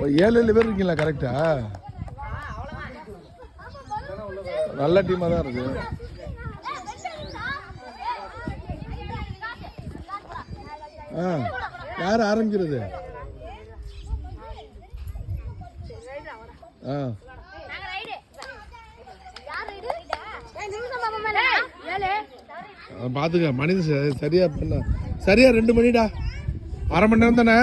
7 பேர் இருக்கீங்களா? கரெக்டா? நல்ல டீமாக தான் இருக்கு. யார் ஆரம்பிக்கிறது? பாத்துக்க மனித சரியா பண்ண சரியா 2 மணிடா. அரை மணி நேரம் தானே?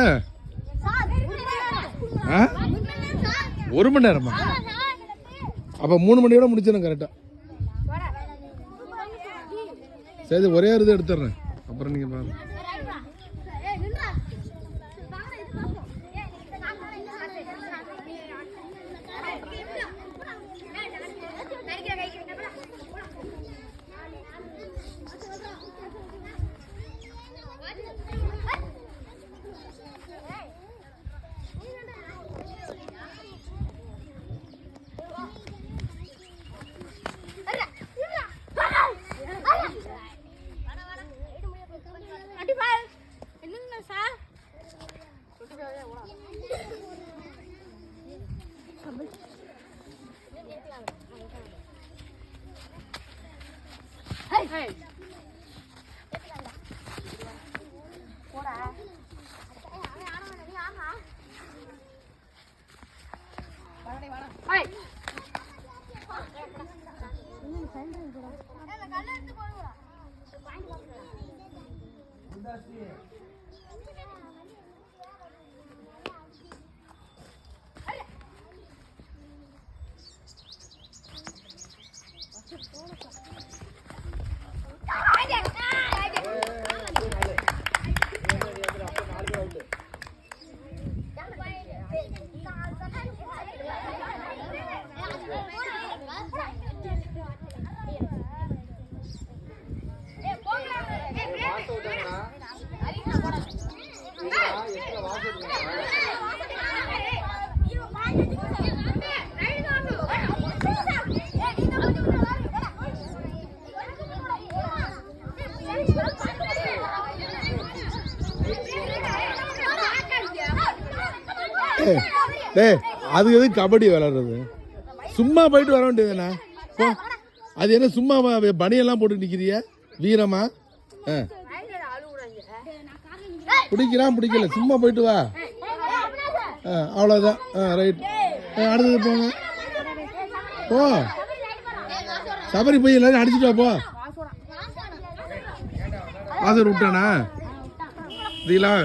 1 மணி நேரமா? அப்ப 3 மணியோட முடிச்சிடும் கரெக்டா. சரி ஒரே ஒரு இது எடுத்துடுறேன், அப்புறம் நீங்க பாருங்க. Hey. அது எது கபடி விளையாடுறது? சும்மா போயிட்டு வர வேண்டியதுண்ணா. அது என்ன சும்மா பனியெல்லாம் போட்டு நிக்கிறிய? வீரமா பிடிக்கிறான் பிடிக்கல, சும்மா போயிட்டு வா, அவ்வளோதான். ரைட், அடுத்தது போங்க. போ சபரி போய் எல்லாரும் அடிச்சுட்டு வா. போ ஆசர் விட்டானா? இதெல்லாம்